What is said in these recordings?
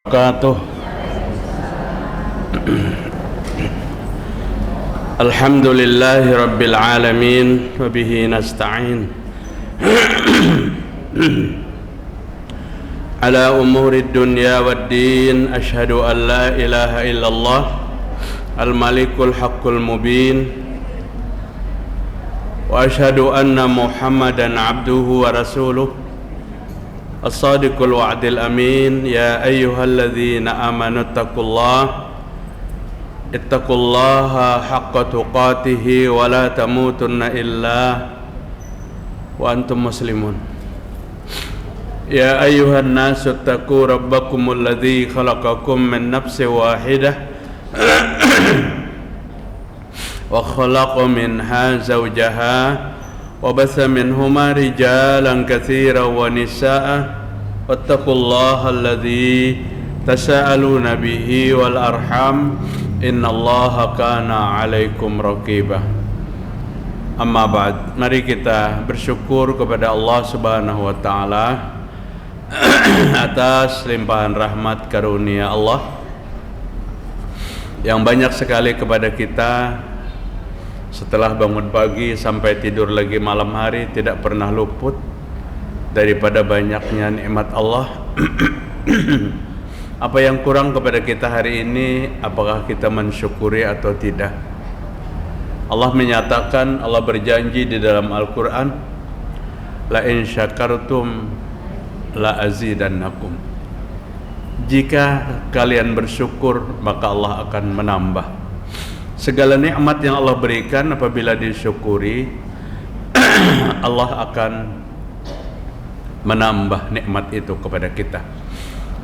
Wabarakatuh. Alhamdulillahi Rabbil Alamin wa bihi nasta'in ala umuri dunya wad din. Ashhadu an la ilaha illallah al-malikul haqqul mubin wa ashhadu anna Muhammadan abduhu wa rasuluh as-sadiqul wa'dil amin. Ya ayyuhalladzina amanu ittaqullaha haqqa tuqatih wa la tamutunna illa wa antum muslimun. Ya ayyuhan nasu ittaqu rabbakumul ladzi khalaqakum min nafsin wahidah wa khalaqa minha zawjaha wa batha minhuma rijalan katsiran wa nisaa'a wattaqullaha alladzi tasaaluna bihi wal arham innallaha kana 'alaikum raqiba. Amma ba'd, mari kita bersyukur kepada Allah Subhanahu wa taala atas limpahan rahmat karunia Allah yang banyak sekali kepada kita. Setelah bangun pagi sampai tidur lagi malam hari, tidak pernah luput daripada banyaknya nikmat Allah. Apa yang kurang kepada kita hari ini? Apakah kita mensyukuri atau tidak? Allah menyatakan, Allah berjanji di dalam Al-Quran, la in syakartum la azidannakum. Jika kalian bersyukur, maka Allah akan menambah. Segala nikmat yang Allah berikan apabila disyukuri, Allah akan menambah nikmat itu kepada kita.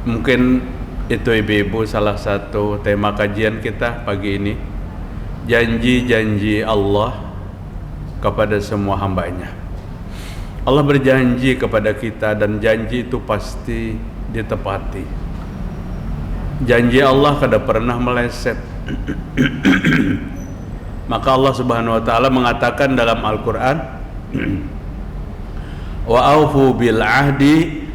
Mungkin itu ibu-ibu salah satu tema kajian kita pagi ini, janji-janji Allah kepada semua hambanya. Allah berjanji kepada kita dan janji itu pasti ditepati. Janji Allah kada pernah meleset. Maka Allah Subhanahu wa taala mengatakan dalam Al-Qur'an, wa aufu bil ahdi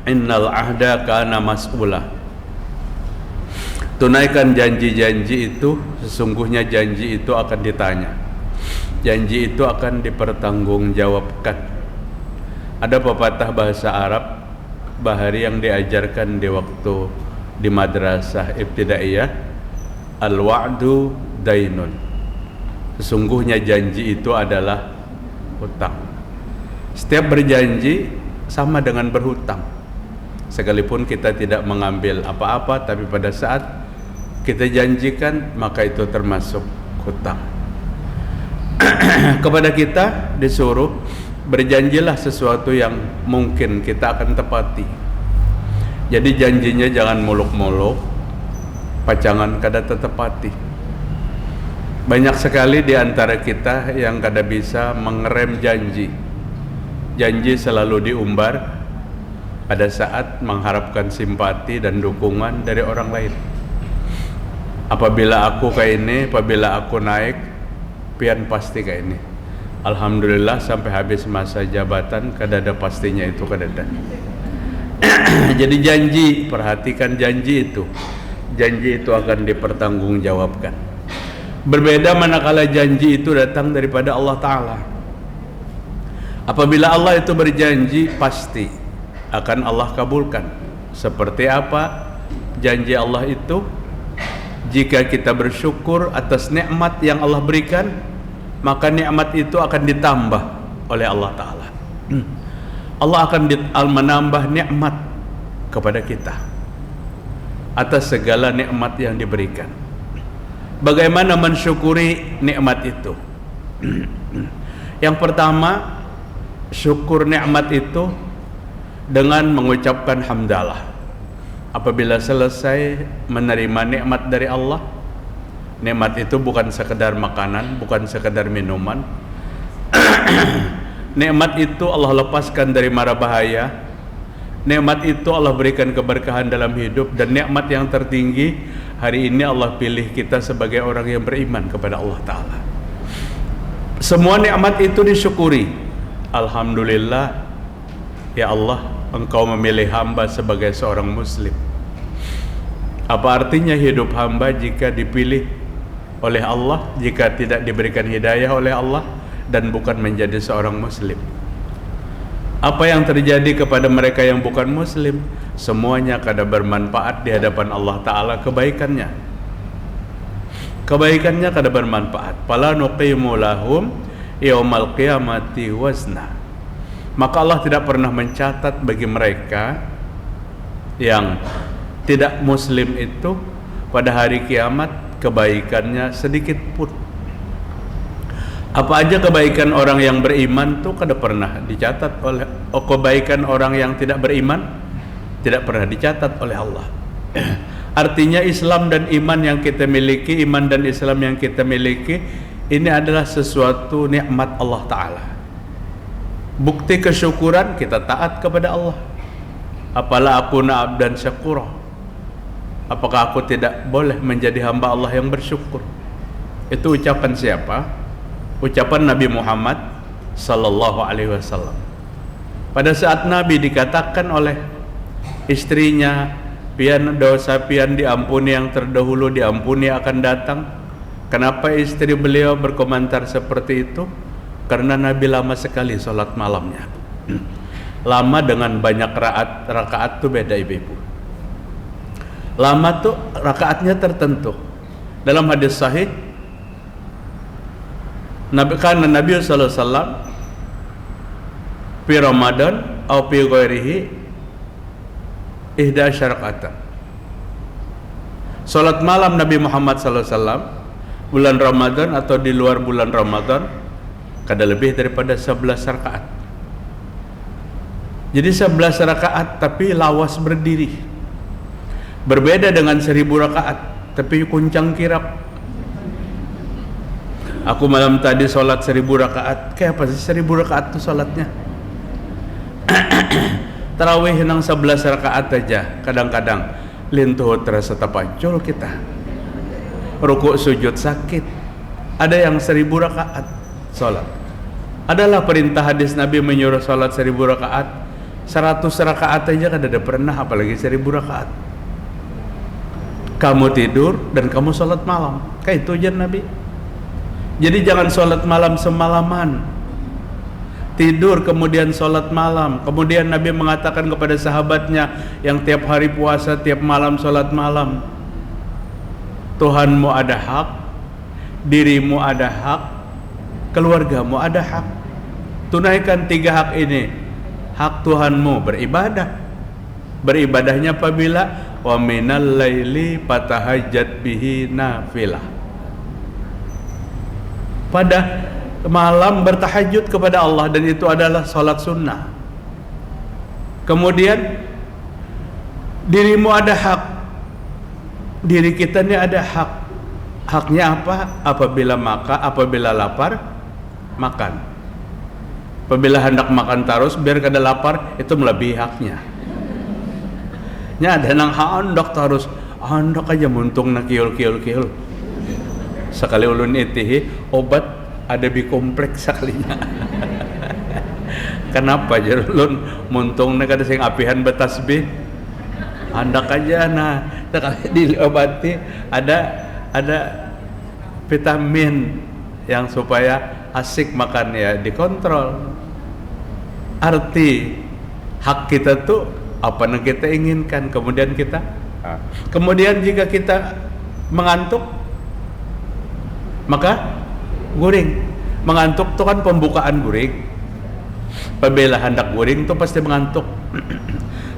innal ahda kana mas'ula. Tunaikan janji-janji itu, sesungguhnya janji itu akan ditanya. Janji itu akan dipertanggungjawabkan. Ada pepatah bahasa Arab bahari yang diajarkan di waktu di madrasah ibtidaiyah, al-wa'du dainun. Sesungguhnya janji itu adalah hutang. Setiap berjanji sama dengan berhutang. Sekalipun kita tidak mengambil apa-apa, tapi pada saat kita janjikan, maka itu termasuk hutang. Kepada kita disuruh berjanjilah sesuatu yang mungkin kita akan tepati. Jadi janjinya jangan muluk-muluk, pacangan kada tetepati. Banyak sekali di antara kita yang kada bisa mengerem janji. Janji selalu diumbar pada saat mengharapkan simpati dan dukungan dari orang lain. Apabila aku kayak ini, apabila aku naik, pian pasti kayak ini. Alhamdulillah sampai habis masa jabatan kada ada pastinya itu, kada ada. Jadi janji, perhatikan janji itu. Janji itu akan dipertanggungjawabkan. Berbeda manakala janji itu datang daripada Allah Ta'ala. Apabila Allah itu berjanji, pasti akan Allah kabulkan. Seperti apa janji Allah itu? Jika kita bersyukur atas nikmat yang Allah berikan, maka nikmat itu akan ditambah oleh Allah Ta'ala. Allah akan menambah nikmat kepada kita atas segala nikmat yang diberikan. Bagaimana mensyukuri nikmat itu? Yang pertama, syukur nikmat itu dengan mengucapkan hamdalah. Apabila selesai menerima nikmat dari Allah, nikmat itu bukan sekedar makanan, bukan sekedar minuman. Nikmat itu Allah lepaskan dari mara bahaya. Nikmat itu Allah berikan keberkahan dalam hidup. Dan nikmat yang tertinggi, hari ini Allah pilih kita sebagai orang yang beriman kepada Allah Ta'ala. Semua nikmat itu disyukuri. Alhamdulillah, ya Allah, engkau memilih hamba sebagai seorang muslim. Apa artinya hidup hamba jika dipilih oleh Allah, jika tidak diberikan hidayah oleh Allah dan bukan menjadi seorang muslim? Apa yang terjadi kepada mereka yang bukan muslim? Semuanya kada bermanfaat di hadapan Allah Ta'ala. Kebaikannya kada bermanfaat. Fala nuqimu lahum yaumal qiyamati wazna. Maka Allah tidak pernah mencatat bagi mereka yang tidak muslim itu pada hari kiamat kebaikannya sedikit pun. Apa aja kebaikan orang yang beriman tuh kada pernah dicatat oleh kebaikan orang yang tidak beriman tidak pernah dicatat oleh Allah. Artinya Islam dan iman yang kita miliki, iman dan Islam yang kita miliki ini adalah sesuatu nikmat Allah Ta'ala. Bukti kesyukuran kita taat kepada Allah. Apalah akuna abdan syakura. Apakah aku tidak boleh menjadi hamba Allah yang bersyukur? Itu ucapan siapa? Ucapan Nabi Muhammad sallallahu alaihi wasallam. Pada saat Nabi dikatakan oleh istrinya, pian dosa pian diampuni yang terdahulu diampuni akan datang. Kenapa istri beliau berkomentar seperti itu? Karena Nabi lama sekali sholat malamnya. Lama dengan banyak rakaat tuh beda, ibu-ibu. Lama tuh rakaatnya tertentu. Dalam hadis sahih Nabi sallallahu alaihi wasallam fi Ramadan atau fi ghairihi 11 rakaat. Salat malam Nabi Muhammad sallallahu alaihi wasallam bulan Ramadan atau di luar bulan Ramadan kada lebih daripada 11 rakaat. Jadi 11 rakaat tapi lawas berdiri. Berbeda dengan 1000 rakaat tapi kuncang kirap. Aku malam tadi sholat 1000 rakaat. Kayak apa sih 1000 rakaat tuh sholatnya? Tarawih nang 11 rakaat aja kadang-kadang lintuh terasa tapancul kita. Rukuk sujud sakit. Ada yang 1000 rakaat sholat. Adalah perintah hadis Nabi menyuruh sholat 1000 rakaat. 100 rakaat aja kan ada pernah, apalagi 1000 rakaat. Kamu tidur dan kamu sholat malam. Kayak itu aja Nabi. Jadi jangan sholat malam semalaman, tidur kemudian sholat malam. Kemudian Nabi mengatakan kepada sahabatnya yang tiap hari puasa, tiap malam sholat malam, Tuhanmu ada hak, dirimu ada hak, keluargamu ada hak. Tunaikan 3 hak ini. Hak Tuhanmu beribadah. Beribadahnya apabila wa minal laili fatahajjat bihi nafilah. Pada malam bertahajud kepada Allah, dan itu adalah salat sunnah. Kemudian dirimu ada hak, diri kita ini ada hak. Haknya apa? Apabila lapar makan. Apabila hendak makan terus biar kada lapar, itu melebihi haknya. Nya ada nang hendak terus, hendak aja muntung nak kiul. Sekali ulun itihi obat ada bikompleks sekalinya. Kenapa jar ulun muntung nak ada sing apihan betasbih. Hendak aja nah sekali diobati ada vitamin yang supaya asik makan ya dikontrol. Arti hak kita tuh apa yang kita inginkan, kemudian jika kita mengantuk maka guring. Mengantuk tuh kan pembukaan guring. Apabila hendak guring tuh pasti mengantuk.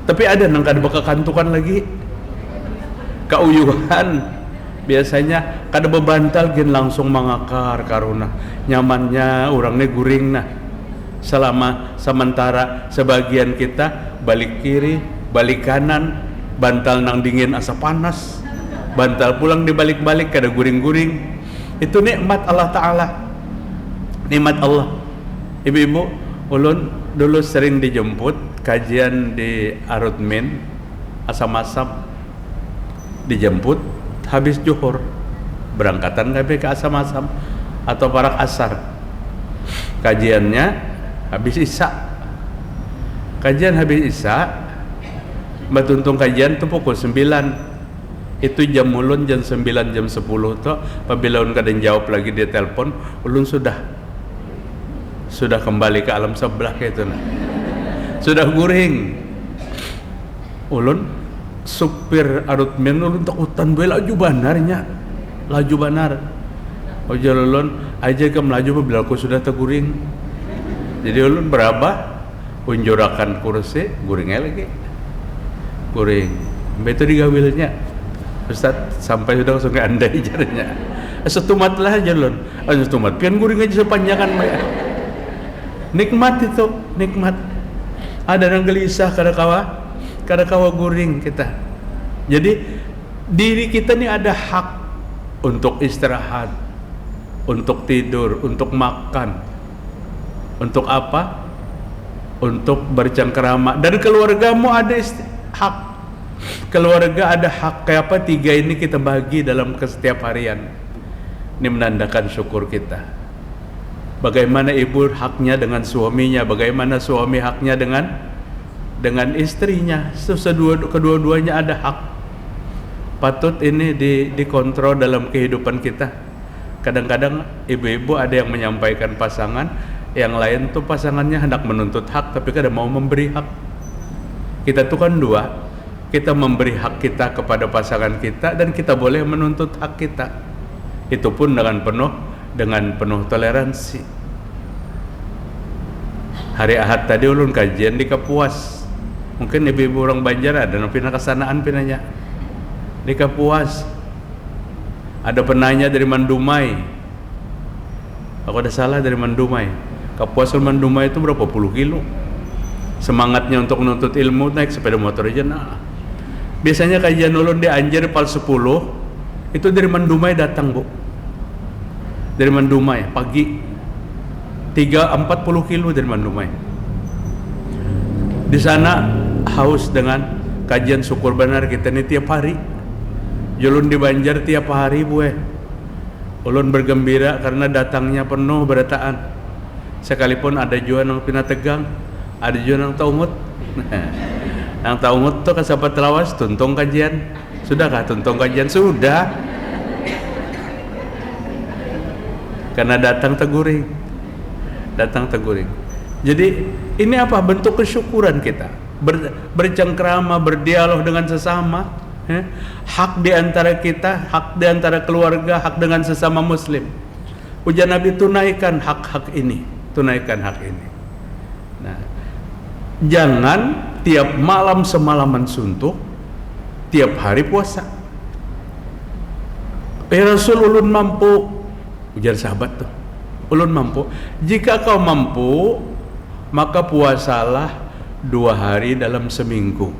Tapi ada nang kada kekantukan lagi. Kauyuhan biasanya kada bebantal gin langsung mangakar karuna nyamannya orangnya guring nah. Sementara sebagian kita balik kiri, balik kanan, bantal nang dingin asa panas, bantal pulang dibalik-balik kada guring-guring. Itu nikmat Allah Ta'ala, nikmat Allah. Ibu-ibu, ulun dulu sering dijemput kajian di Arutmin, asam-asam, dijemput habis juhur, berangkatan ke asam-asam atau parak asar. Kajiannya habis isya. Kajian habis Isya, batuntung kajian tuh pukul 9. Itu jam ulun jam 9 jam 10 tuh apabila ulun kadang jawab lagi dia telepon, ulun sudah kembali ke alam sebelah kayak itu nah. Sudah guring. Ulun supir arutmen ulun takutan bae laju banarnya. Laju banar. Ojol ulun aja ke melaju bila aku sudah teguring. Jadi ulun berapa unjurakan kursi guringnya lagi. Guring. Sampai itu digawilnya. Ustaz sampai sudah langsung ke andai jadinya. Setumat lah aja ulun. Setumat pian guring aja sepanjangan maya. Nikmat itu, nikmat. Ada yang gelisah kada kawa guring kita. Jadi diri kita ni ada hak untuk istirahat, untuk tidur, untuk makan, untuk apa? Untuk bercengkerama. Dan keluargamu ada hak. Keluarga ada hak. Kayak apa? 3 ini kita bagi dalam setiap harian. Ini menandakan syukur kita. Bagaimana ibu haknya dengan suaminya, bagaimana suami haknya dengan istrinya. Kedua-duanya ada hak. Patut ini dikontrol dalam kehidupan kita. Kadang-kadang ibu-ibu ada yang menyampaikan pasangan, yang lain tuh pasangannya hendak menuntut hak tapi kada mau memberi hak. Kita tuh kan dua, kita memberi hak kita kepada pasangan kita dan kita boleh menuntut hak kita. Itu pun dengan penuh toleransi. Hari Ahad tadi ulun kajian di Kapuas. Mungkin ibu-ibu orang Banjar ada pindah kesanaan pinanya di Kapuas. Ada penanya dari Mandumai. Aku ada salah dari Mandumai. Kapuas ke Mandumai itu berapa puluh kilo. Semangatnya untuk menuntut ilmu naik sepeda motor aja nah. Biasanya kajian ulun di Anjer pal 10 itu dari Mandumai datang bu. Dari Mandumai pagi 40 kilo dari Mandumai. Di sana haus dengan kajian syukur benar kita ini tiap hari. Ulun di Banjar tiap hari bueh. Ulun bergembira karena datangnya penuh berataan. Sekalipun ada juga yang pina tegang, ada juga yang taumut. Yang taumut tuh kasapat lawas tuntung kajian. Sudahkah tuntung kajian? Sudah. Karena datang teguring. Jadi ini apa? Bentuk kesyukuran kita. Bercengkrama, berdialog dengan sesama. Hak di antara kita, hak di antara keluarga, hak dengan sesama muslim. Ujar Nabi, tunaikan hak-hak ini. Nah, jangan tiap malam semalaman suntuk, tiap hari puasa. Rasul ulun mampu, ujar sahabat tuh, ulun mampu. Jika kau mampu, maka puasalah 2 hari dalam seminggu.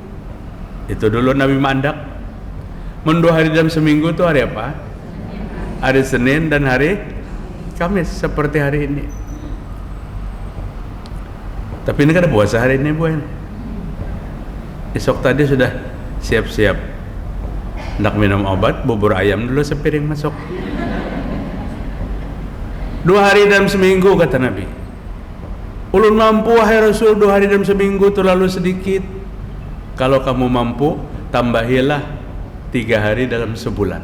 Itu dulu Nabi mandak. 2 hari dalam seminggu itu hari apa? Hari Senin dan hari Kamis seperti hari ini. Tapi ini kan ada puasa hari ini bu. Esok tadi sudah siap-siap hendak minum obat, bubur ayam dulu sepiring masuk. 2 hari dalam seminggu kata Nabi. Ulun mampu wahai Rasul 2 hari dalam seminggu terlalu sedikit. Kalau kamu mampu tambahilah 3 hari dalam sebulan.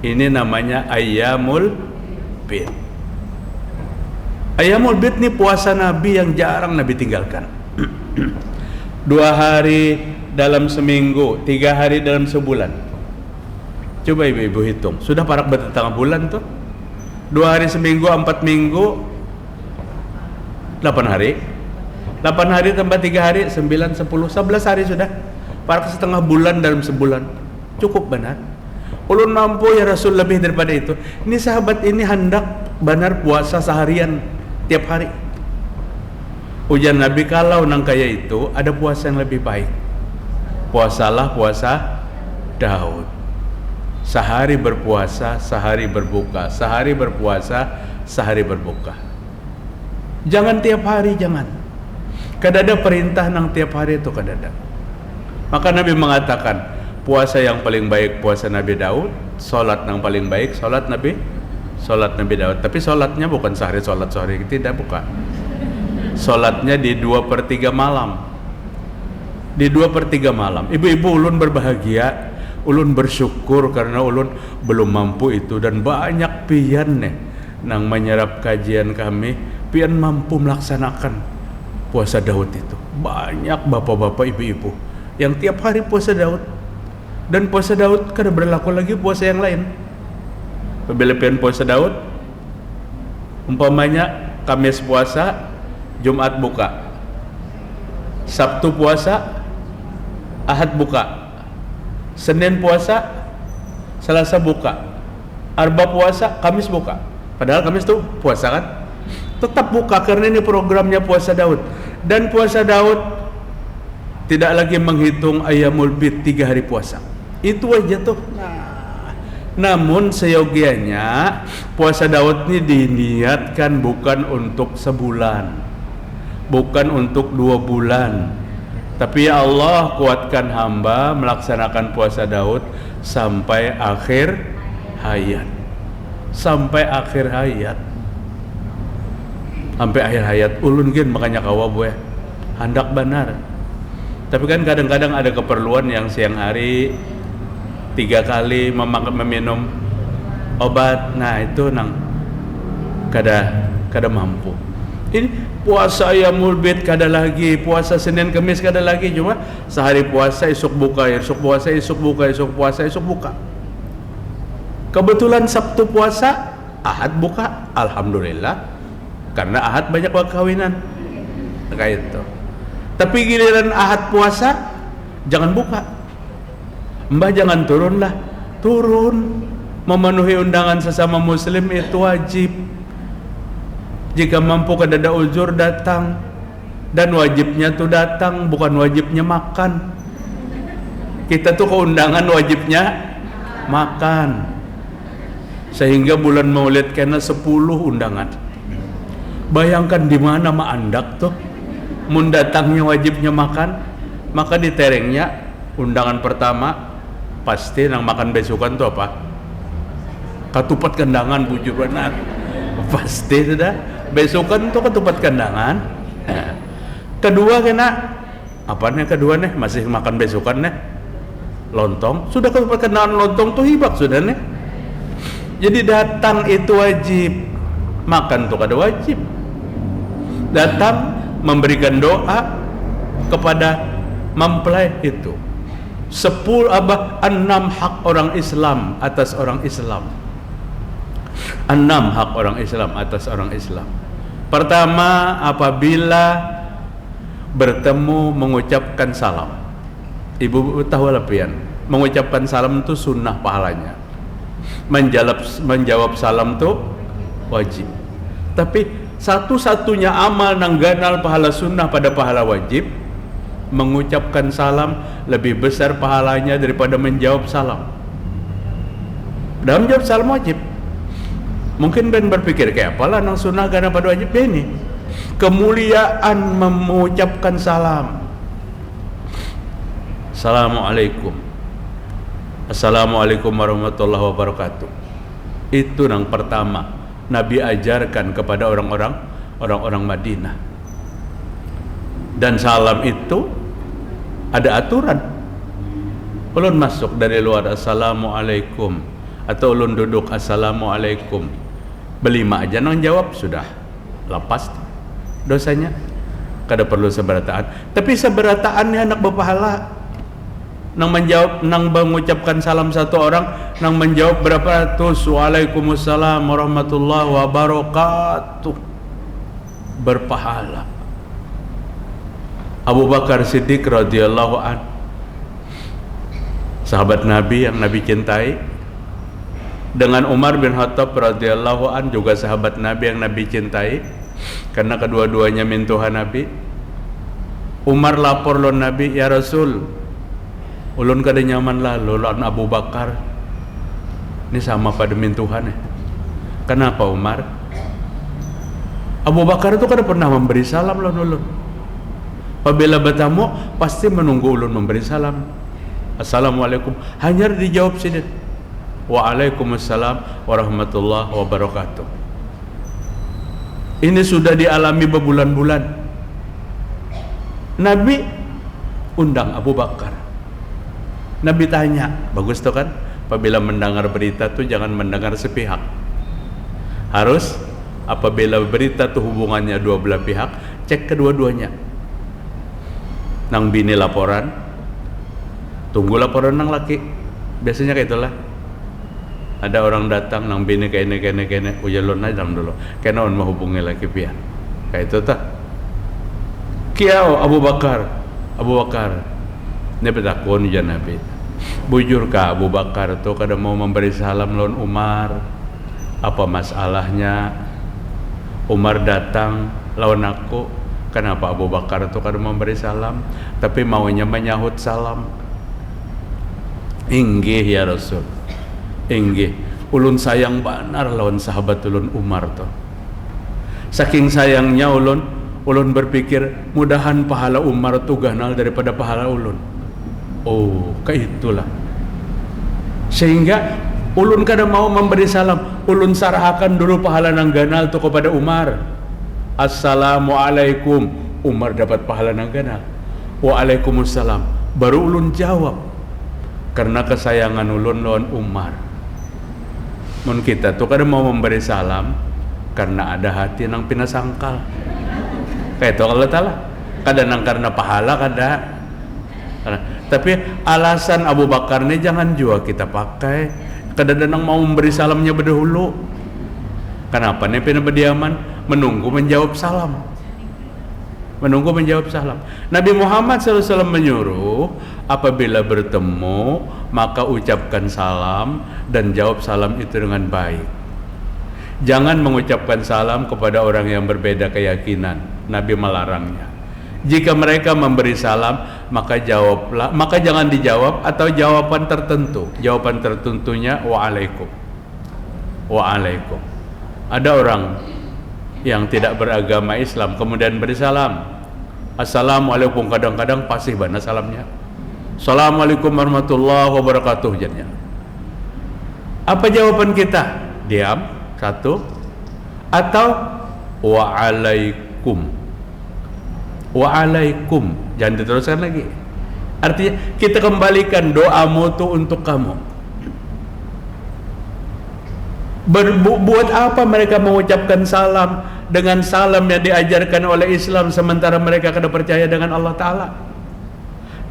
Ini namanya Ayyamul Bid. Ayyamul Bid ini puasa Nabi yang jarang Nabi tinggalkan. 2 hari dalam seminggu, 3 hari dalam sebulan. Coba ibu-ibu hitung, sudah parak bertetangga bulan tuh. 2 hari seminggu, 4 minggu, 8 hari. 8 hari tambah 3 hari, 9, 10, 11 hari sudah. Parak setengah bulan dalam sebulan. Cukup benar. Ulun mampu ya Rasul lebih daripada itu. Ini sahabat ini hendak benar puasa seharian tiap hari. Ujar Nabi, kalau nang kaya itu ada puasa yang lebih baik. Puasalah puasa Daud. Sehari berpuasa, sehari berbuka. Sehari berpuasa, sehari berbuka. Jangan tiap hari, jangan. Kadada perintah nang tiap hari itu kadada. Maka Nabi mengatakan puasa yang paling baik puasa Nabi Daud, solat yang paling baik solat Nabi Daud. Tapi solatnya bukan sehari solat sehari, tidak, bukan. Sholatnya di 2/3 malam. Di 2/3 malam. Ibu-ibu ulun berbahagia, ulun bersyukur karena ulun belum mampu itu, dan banyak pian nih nang menyerap kajian kami, pian mampu melaksanakan puasa Daud itu. Banyak bapak-bapak ibu-ibu yang tiap hari puasa Daud, dan puasa Daud kada berlaku lagi puasa yang lain. Apabila pian puasa Daud, umpamanya Kamis puasa, Jumat buka, Sabtu puasa, Ahad buka, Senin puasa, Selasa buka, Arba puasa, Kamis buka. Padahal Kamis tuh puasa kan? Tetap buka karena ini programnya puasa Daud. Dan puasa Daud tidak lagi menghitung Ayyamul Bid 3 hari puasa. Itu aja tuh. Namun seyogianya puasa Daud ini diniatkan bukan untuk sebulan, bukan untuk 2 bulan, tapi ya Allah kuatkan hamba melaksanakan puasa Daud sampai akhir hayat. Sampai akhir hayat. Sampai akhir hayat ulun gin makanya kawa buah hendak benar. Tapi kan kadang-kadang ada keperluan yang siang hari 3 kali meminum obat, nah itu nang kada mampu. Ini puasa Ayyamul Bid kada lagi, puasa Senin Kamis kada lagi, cuma sehari puasa esok buka, esok puasa esok buka, esok puasa esok buka. Kebetulan Sabtu puasa, Ahad buka, alhamdulillah, karena Ahad banyak kawinan kayak itu. Tapi giliran Ahad puasa jangan buka. Mbah jangan turun lah, turun. Memenuhi undangan sesama muslim itu wajib. Jika mampu kada ada uzur datang, dan wajibnya tuh datang, bukan wajibnya makan. Kita tuh ke undangan wajibnya makan. Sehingga bulan Maulid kena 10 undangan. Bayangkan di mana maandak tuh. Mun datangnya wajibnya makan, maka diterengnya undangan pertama pasti nang makan besokan tuh apa? Ketupat kendangan bujur benar. Pasti sudah besokan tuh ketupat kendangan. Kedua kena apa nih kedua nih? Masih makan besokan nih? Lontong. Sudah ketupat kendangan lontong tuh hibak sudah nih. Jadi datang itu wajib. Makan tuh kada wajib. Datang memberikan doa kepada mempelai itu. 6 hak orang Islam atas orang Islam. 6 hak orang Islam atas orang Islam. Pertama, apabila bertemu mengucapkan salam. Ibu tahu lah pian, mengucapkan salam itu sunnah pahalanya. Menjawab salam itu wajib. Tapi satu-satunya amal nang ganal pahala sunnah pada pahala wajib, mengucapkan salam lebih besar pahalanya daripada menjawab salam. Dalam menjawab salam wajib. Mungkin ben berpikir kayak apalah nang sunnah gana pada wajib ini. Kemuliaan mengucapkan salam. Assalamualaikum. Assalamualaikum warahmatullahi wabarakatuh. Itu yang pertama Nabi ajarkan kepada orang-orang Madinah. Dan salam itu ada aturan. Ulun masuk dari luar assalamualaikum, atau ulun duduk assalamualaikum, belima aja nang jawab sudah lepas dosanya. Kada perlu seberataan. Tapi seberataannya anak berpahala. Nang menjawab, nang mengucapkan salam satu orang, nang menjawab berapa ratus waalaikumsalam warahmatullahi wabarakatuh, berpahala. Abu Bakar Siddiq radhiyallahu an, sahabat Nabi yang Nabi cintai, dengan Umar bin Khattab radhiyallahu an, juga sahabat Nabi yang Nabi cintai, karena kedua-duanya mintuhan Nabi. Umar lapor lon Nabi, ya Rasul, ulun kada nyaman lah lon Abu Bakar ini sama pada mintuhan. Kenapa Umar? Abu Bakar itu kada pernah memberi salam lon ulun. Apabila bertamu pasti menunggu ulun memberi salam. Assalamualaikum, hanya dijawab sidin. Waalaikumsalam warahmatullahi wabarakatuh. Ini sudah dialami berbulan-bulan. Nabi undang Abu Bakar. Nabi tanya, bagus tuh kan? Apabila mendengar berita tuh jangan mendengar sepihak. Harus apabila berita tuh hubungannya dua belah pihak, cek kedua-duanya. Nang bini laporan, tunggu laporan nang laki. Biasanya kayak itulah. Ada orang datang nang bini kene ujalon aja dulu. Kena on mau hubungi laki pihak. Kayak itu tah. Kiau Abu Bakar. Ini bertakun ya Nabi. Bujur ka Abu Bakar tuh kada mau memberi salam lawan Umar. Apa masalahnya? Umar datang lawan aku. Kenapa Abu Bakar tuh kada memberi salam? Tapi maunya menyahut salam. Inggih ya Rasul. Inggih. Ulun sayang banar lawan sahabat ulun Umar tuh. Saking sayangnya ulun berpikir mudahan pahala Umar tuh ganal daripada pahala ulun. Oh, kayak itulah. Sehingga ulun kada mau memberi salam, ulun sarahakan dulu pahala nang ganal tuh kepada Umar. Assalamualaikum. Umar dapat pahala nang ganal. Waalaikumsalam. Baru ulun jawab. Karena kesayangan ulun lawan Umar. Mun kita tuh kada mau memberi salam karena ada hati nang pinasangkal. Kayak itu Allah Ta'ala. Kada nang karena pahala kada. Tapi alasan Abu Bakar ini jangan juga kita pakai. Kada nang mau memberi salamnya berdahulu. Kenapa nih pina berdiaman menunggu menjawab salam. Nabi Muhammad SAW menyuruh apabila bertemu maka ucapkan salam dan jawab salam itu dengan baik. Jangan mengucapkan salam kepada orang yang berbeda keyakinan. Nabi melarangnya. Jika mereka memberi salam maka jawablah, maka jangan dijawab atau jawaban tertentu. Jawaban tertentunya waalaikum. Ada orang yang tidak beragama Islam kemudian beri salam Assalamualaikum, kadang-kadang pasih bana salamnya. Assalamualaikum warahmatullahi wabarakatuh jadinya. Apa jawaban kita? Diam, satu, atau waalaikum. Jangan diteruskan lagi. Artinya kita kembalikan doamu itu untuk kamu. Buat apa mereka mengucapkan salam dengan salam yang diajarkan oleh Islam sementara mereka kada percaya dengan Allah Ta'ala?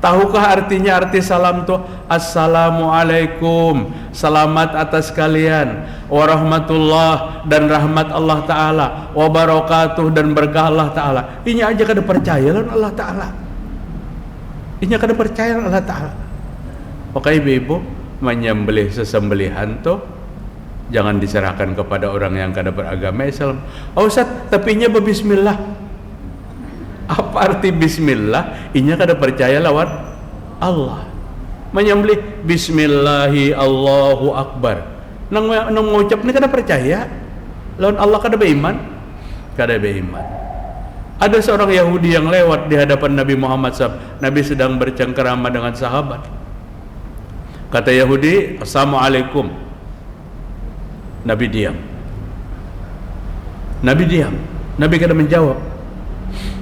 Tahukah arti salam itu? Assalamualaikum, selamat atas kalian, warahmatullah dan rahmat Allah Ta'ala, wabarakatuh dan berkah Allah Ta'ala. Ini aja kada percaya dengan Allah Ta'ala. Maka ibu-ibu menyembelih sesembelihan tuh jangan diserahkan kepada orang yang kada beragama Islam. Oh Ustaz, tapi nya berbismillah. Apa arti bismillah? Inya kada percaya lawan Allah. Menyembelih bismillahi Allahu Akbar. Nang mengucap ni kada percaya. Lawan Allah kada beriman. Ada seorang Yahudi yang lewat di hadapan Nabi Muhammad SAW. Nabi sedang bercengkerama dengan sahabat. Kata Yahudi, Assalamualaikum. Nabi diam. Nabi kada menjawab.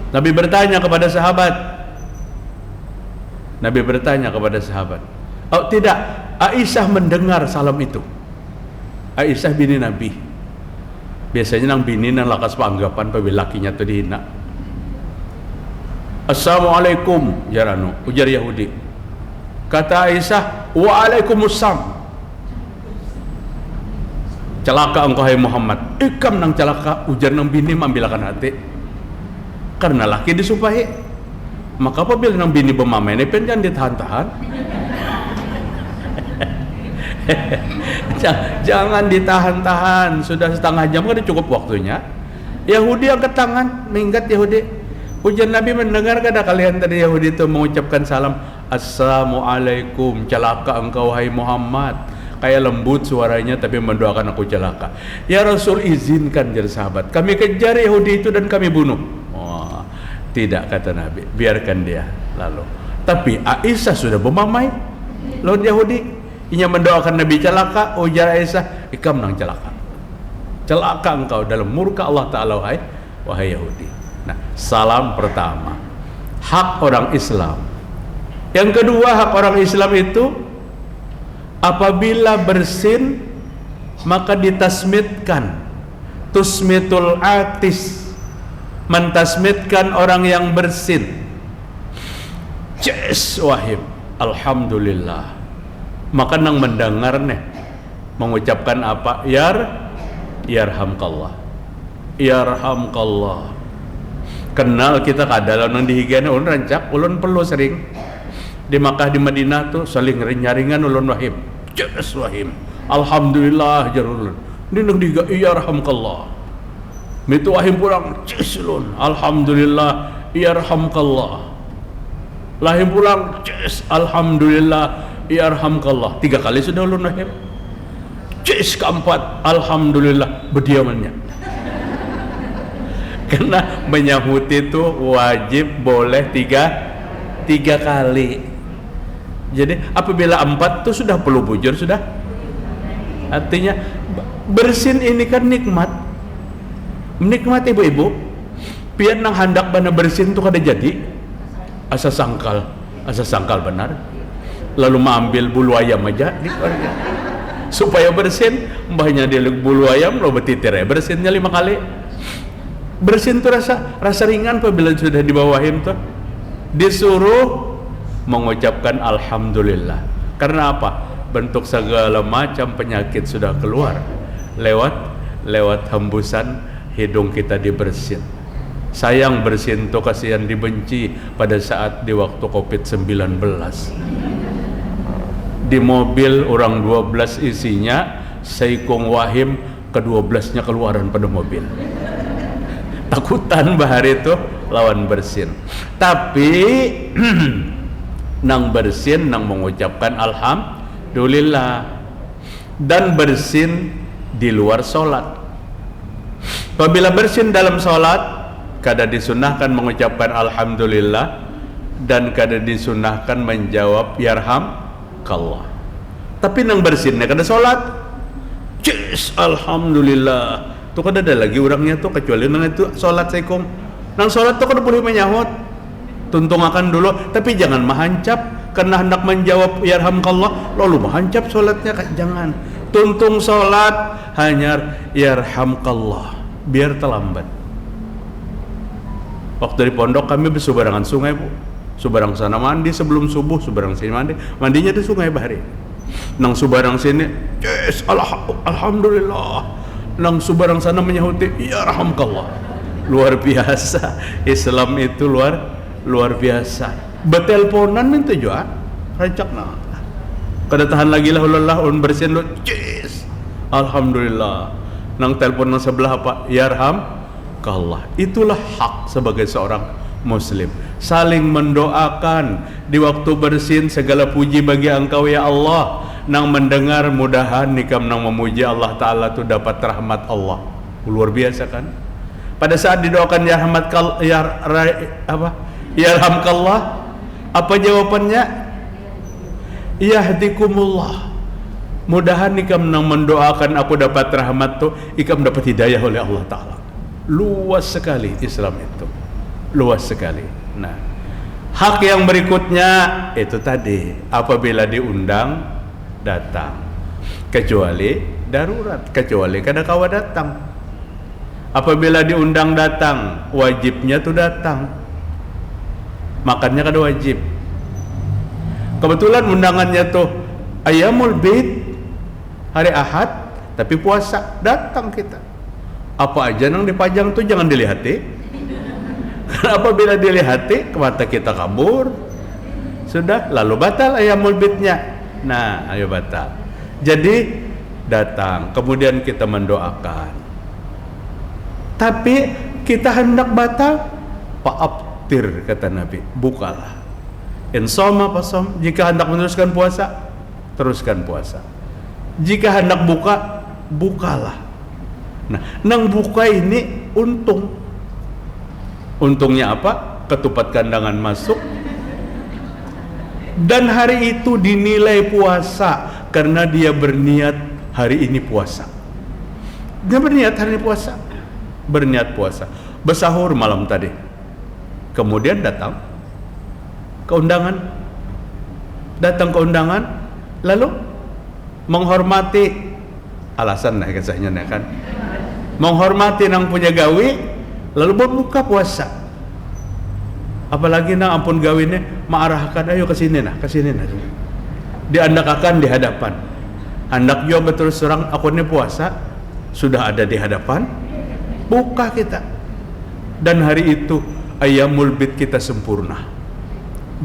Nabi bertanya kepada sahabat. Oh tidak, Aisyah mendengar salam itu. Aisyah bini Nabi. Biasanya nang bini nang lakas panggapan apabila lakinya tu dihina. Assalamualaikum jarano, ujar Yahudi. Kata Aisyah, waalaikumsalam. Celaka engkau hai Muhammad. Ikam nang celaka, ujar nang bini mambilakan hati. Karena laki disumpahi. Maka apabila nang bini bermamai ini pen jangan ditahan-tahan. Jangan ditahan-tahan. Sudah setengah jam kan cukup waktunya. Yahudi angkat tangan, minggat Yahudi. Ujar Nabi mendengar kada kalian tadi Yahudi itu mengucapkan salam Assalamualaikum, celaka engkau hai Muhammad. Kayak lembut suaranya tapi mendoakan aku celaka. Ya Rasul izinkan jadi sahabat, kami kejar Yahudi itu dan kami bunuh. Oh, tidak kata Nabi, biarkan dia lalu. Tapi Aisyah sudah bermamai lawan Yahudi. Ia mendoakan Nabi celaka. Ujar Aisyah, ikam nang celaka. Celaka engkau dalam murka Allah Ta'ala wahai Yahudi. Nah, salam pertama. hak orang Islam. Yang kedua, hak orang Islam itu apabila bersin maka ditasmitkan, tusmitul atis, mentasmitkan orang yang bersin. Yes, wahib, alhamdulillah. Maka nang mendengar nih mengucapkan apa? Yarhamkallah, yarhamkallah. Kenal kita kadal nang dihigana ulun rancak, ulun perlu sering di Makkah di Madinah tuh saling nyaringan ulun wahib. Yes, wahib, alhamdulillah jarulun. Ini nang dihiga yarhamkallah. Mitu wahib pulang, yes ulun, alhamdulillah yarhamkallah. Lahir pulang, yes, alhamdulillah, yarhamkallah. 3 kali sudah ulun lahir. Yes, keempat, alhamdulillah, berdiamannya. Karena menyahut itu wajib boleh 3 kali. Jadi apabila 4 itu sudah perlu bujur sudah. Artinya bersin ini kan nikmat. Nikmat ibu-ibu. Pian nang handak bana bersin itu kada jadi. Asa sangkal benar, lalu mengambil bulu ayam aja supaya bersin, mbahnya dia bulu ayam lo betitir ya, bersinnya 5 kali. Bersin tuh rasa ringan apabila sudah dibawahin tuh, disuruh mengucapkan alhamdulillah. Karena apa? Bentuk segala macam penyakit sudah keluar lewat hembusan hidung kita dibersin. Sayang bersin tuh kasihan dibenci pada saat di waktu COVID-19. Di mobil orang 12 isinya, Saikung Wahim ke-12-nya keluaran pada mobil. Takutan bahar itu lawan bersin. Tapi nang bersin nang mengucapkan alhamdulillah, dan bersin di luar sholat. Apabila bersin dalam sholat, kada disunahkan mengucapkan alhamdulillah dan kada disunahkan menjawab yarhamkallah. Tapi nang bersinnya kada sholat, yes, alhamdulillah. Tuh kada ada lagi orangnya tuh kecuali nang itu sholat Saikum. Nang sholat tuh kada boleh menyahut. Tuntung akan dulu, tapi jangan mahancap karena hendak menjawab yarhamkallah lalu mahancap sholatnya, jangan. Tuntung sholat hanya yarhamkallah biar terlambat. Waktu di pondok kami bersubarangan sungai, Bu. Subarang sana mandi sebelum subuh, subarang sini mandi. Mandinya di sungai bahari. Nang subarang sini, yes, alhamdulillah. Nang subarang sana menyahuti, ya rahmatullah. Luar biasa. Islam itu luar biasa. Beteleponan minta juga, rancak nah. Kada tahan lagi lah ulah bersin lu, yes, alhamdulillah. Nang telepon nang sebelah apa? Yarhamkallah. Itulah hak sebagai seorang muslim, saling mendoakan di waktu bersin. Segala puji bagi Engkau ya Allah. Nang mendengar mudahan nikam nang memuji Allah Ta'ala tu dapat rahmat Allah. Luar biasa kan? Pada saat didoakan yarhamkallah, apa jawabannya? Yahdikumullah. Mudahan ikam nang mendoakan aku dapat rahmat tu, ikam dapat hidayah oleh Allah Ta'ala. Luas sekali Islam itu, luas sekali. Nah, hak yang berikutnya itu tadi, apabila diundang datang, kecuali darurat, kecuali kada kawa datang. Apabila diundang datang, wajibnya tu datang, makannya kada wajib. Kebetulan undangannya tu Ayyamul Bid, hari Ahad, tapi puasa, datang kita. Apa aja nang dipajang tu jangan dilihati. Apabila dilihati, mata kita kabur, sudah lalu batal Ayyamul Bidnya. Nah, ayo batal. Jadi datang, kemudian kita mendoakan. Tapi kita hendak batal, fa'aftir kata Nabi, bukalah. Insoma pasom, jika hendak meneruskan puasa, teruskan puasa. Jika hendak buka, bukalah. Nah, nang buka ini untung. Untungnya apa? Ketupat kandangan masuk. Dan hari itu dinilai puasa karena dia berniat hari ini puasa. Dia berniat hari ini puasa. Berniat puasa. Bersahur malam tadi. Kemudian datang ke undangan, datang ke undangan, lalu menghormati, alasan lah kisahnya kan, menghormati nang punya gawi, lalu berbuka puasa. Apalagi nang ampun gawinnya mengarahkan, ayo ke sini nah, diandakakan di hadapan. Hendak juga betul serang akunnya puasa, sudah ada di hadapan, buka kita. Dan hari itu ayyamul bid kita sempurna.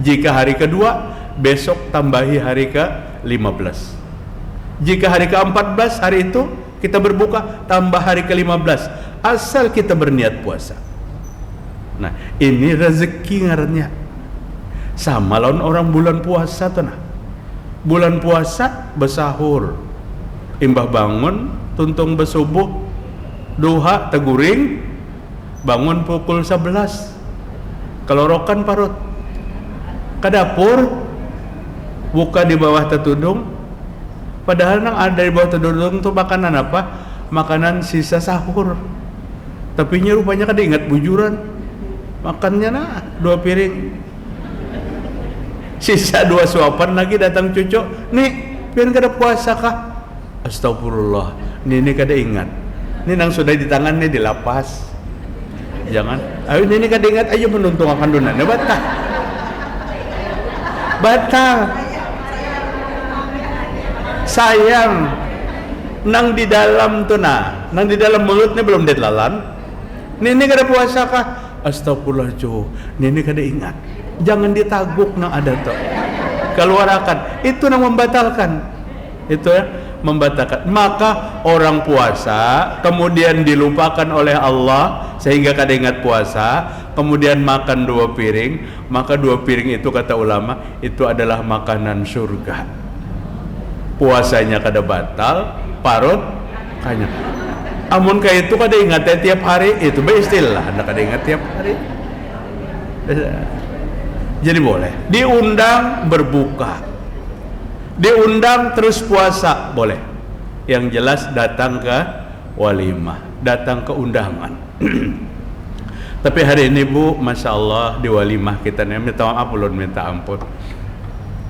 Jika hari kedua, besok tambahi hari ke-15. Jika hari ke-14, hari itu kita berbuka, tambah hari ke-15, asal kita berniat puasa. Nah, ini rezeki ngarannya. Sama lawan orang bulan puasa tuh nah. Bulan puasa besahur, imbah bangun tuntung besubuh, duha teguring, bangun pukul 11, kelorokan parut ke dapur, buka di bawah tetudung. Padahal nang ada di bawah tetudung tuh makanan apa? Makanan sisa sahur. Tapi nya rupanya kada ingat bujuran, makannya nah 2 piring, sisa 2 suapan lagi. Datang cucu, nih pian kada puasa kah? Astagfirullah, ini kada ingat, ini nang sudah di tangannya dilapas. Jangan, ayo ini kada ingat, ayo menuntung akan dunannya batal sayang nang di dalam tuh nah, nang di dalam mulutnya belum ditelalan. Ini kada puasa kah? Astagfirullah jo, ini kada ingat. Jangan ditaguk nang ada tuh, keluarakan itu nang membatalkan, itu ya, membatalkan. Maka orang puasa kemudian dilupakan oleh Allah sehingga kada ingat puasa, kemudian makan 2 piring, maka 2 piring itu kata ulama itu adalah makanan surga. Puasanya kada batal, parut kanya. Amun kayak itu kada ingat tiap hari, itu beristilah anda kada ingat tiap hari. Jadi boleh diundang berbuka, diundang terus puasa boleh. Yang jelas datang ke walimah, datang ke undangan. Tapi hari ini Bu, Masya Allah di walimah kita nih, minta maaf ulun, minta ampun,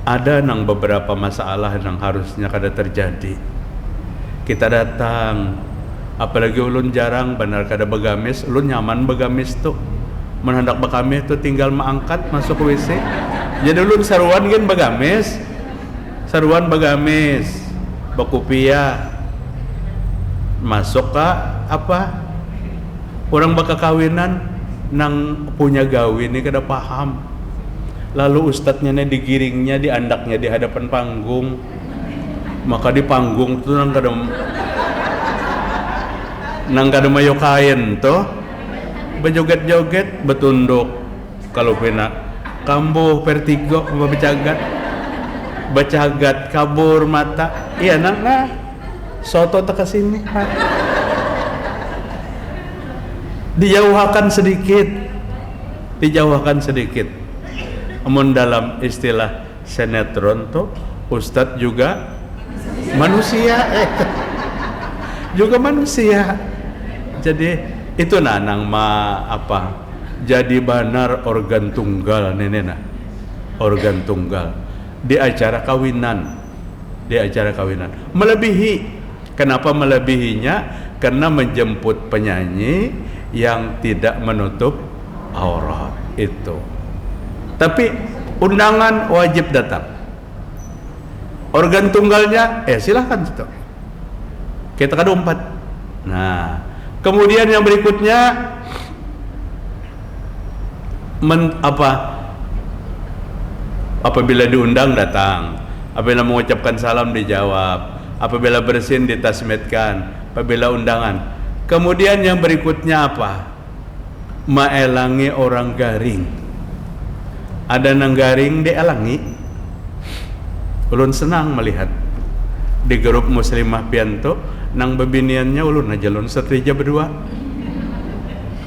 ada nang beberapa masalah yang harusnya kada terjadi. Kita datang, apalagi ulun jarang benar kada begamis, ulun nyaman begamis tuh. Menhendak begamis tuh tinggal mengangkat masuk ke WC. Jadi ulun saruan kan begamis, saruan begamis, bakupia, masuk ke apa? Orang baka kawinan nang punya gawi ini kada paham. Lalu ustadznya digiringnya, diandaknya di hadapan panggung. Maka di panggung tuh nang kada mayo kain tuh, berjoget-joget, betunduk. Kalau pina kambuh vertigo, bacagat kabur mata. Iya nah soto tak kesini. Dijauhkan sedikit. Amun dalam istilah sinetron tuh ustadz juga manusia, juga manusia. Jadi itu nanang apa? Jadi banar organ tunggal nenena, organ tunggal di acara kawinan, melebihi. Kenapa melebihinya? Karena menjemput penyanyi yang tidak menutup aurat itu. Tapi undangan wajib datang. Organ tunggalnya silahkan itu. Kita kada umpat. Nah, kemudian yang berikutnya apabila diundang datang, apabila mengucapkan salam dijawab, apabila bersin ditasmitkan, apabila undangan. Kemudian yang berikutnya apa? Maelangi orang garing. Ada nang garing dielangi. Ulun senang melihat di grup muslimah pianto nang bebiniannya ulun aja ulun setrija berdua.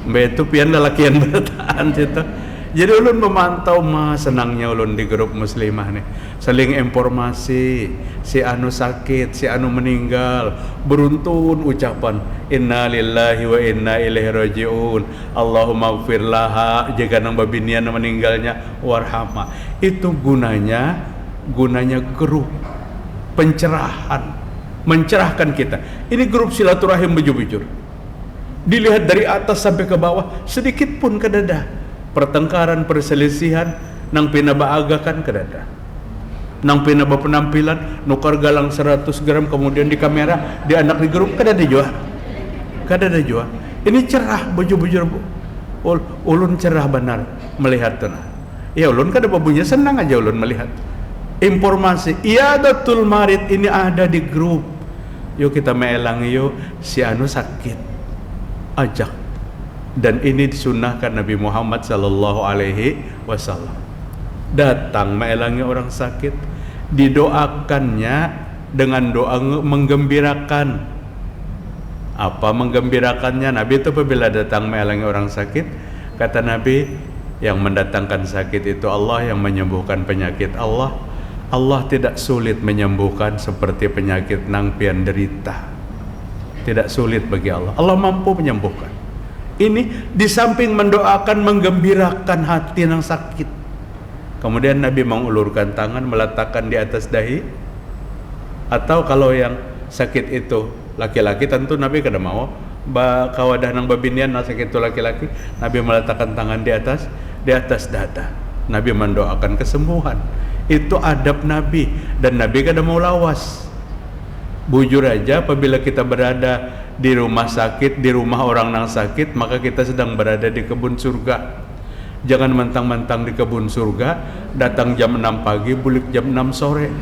Mbak itu pian lelakian bertahan situ. Jadi ulun memantau senangnya ulun di grup muslimah nih. Saling informasi, si anu sakit, si anu meninggal, beruntun ucapan inna lillahi wa inna ilaihi rajiun. Allahumma ighfir laha, jika nang babinian meninggalnya warhamah. Itu gunanya grup pencerahan, mencerahkan kita. Ini grup silaturahim bujur-bujur. Dilihat dari atas sampai ke bawah, sedikit pun kadada pertengkaran, perselisihan, nang pinabaagakan kadada. Nang pinaba penampilan, nukar galang 100 gram kemudian di kamera, di anak di grup kadada jua. Ini cerah bujur-bujur bu. Ulun cerah benar melihat tanah. Ya ulun kada babunya senang aja ulun melihat. Informasi iadatul marid ini ada di grup. Yuk kita meelang yuk si anu sakit. Ajak. Dan ini disunnahkan Nabi Muhammad sallallahu alaihi wasallam. Datang meelangi orang sakit, didoakannya dengan doa menggembirakan. Apa menggembirakannya? Nabi itu apabila datang meelangi orang sakit, kata Nabi, yang mendatangkan sakit itu Allah, yang menyembuhkan penyakit Allah. Allah tidak sulit menyembuhkan seperti penyakit nang pian derita. Tidak sulit bagi Allah. Allah mampu menyembuhkan. Ini di samping mendoakan, menggembirakan hati nang sakit. Kemudian Nabi mengulurkan tangan, meletakkan di atas dahi. Atau kalau yang sakit itu laki-laki, tentu Nabi kada mau kawadah nang babinian nang sakit itu laki-laki, Nabi meletakkan tangan di atas dada. Nabi mendoakan kesembuhan. Itu adab Nabi, dan Nabi kada mau lawas. Bujur aja, apabila kita berada di rumah sakit, di rumah orang nang sakit, maka kita sedang berada di kebun surga. Jangan mentang-mentang di kebun surga, datang jam 6 pagi, bulik jam 6 sore.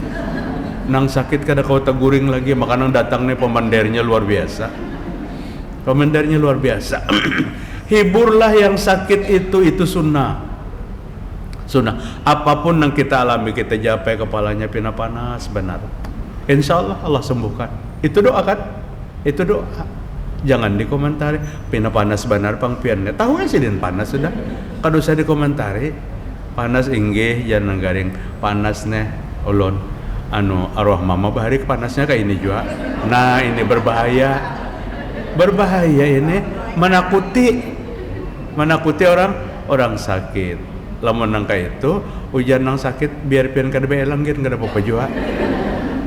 Nang sakit kada kau teguring lagi, maka nang datang nih pemandernya luar biasa. Pemandernya luar biasa. Hiburlah yang sakit itu sunnah. Sunnah. Apapun yang kita alami, kita japai kepalanya pina panas benar. Insya Allah Allah sembuhkan. Itu doa kan? Itu doa. Jangan dikomentari pina panas benar pang piannya. Tahu kan sih din panas sudah. Kalau saya dikomentari panas inggih jangan garing panasnya ulun anu arwah mama bahari panasnya kayak ini juga. Nah ini berbahaya. Berbahaya ini menakuti orang sakit. Lamun nang itu hujan nang sakit biar pian kada beelang gitu kada apa-apa juga.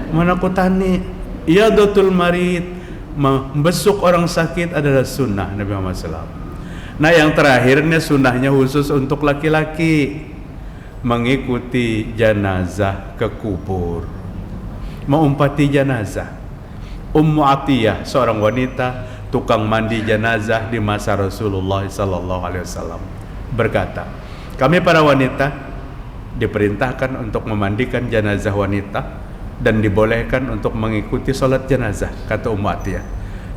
Menakutani iyadatul marid, membesuk orang sakit adalah sunnah Nabi Muhammad SAW. Nah yang terakhirnya sunnahnya khusus untuk laki-laki, mengikuti jenazah ke kubur, mengumpati jenazah. Ummu Atiyah, seorang wanita tukang mandi jenazah di masa Rasulullah SAW, berkata, kami para wanita diperintahkan untuk memandikan jenazah wanita dan dibolehkan untuk mengikuti sholat jenazah, kata Ummu Atiyah.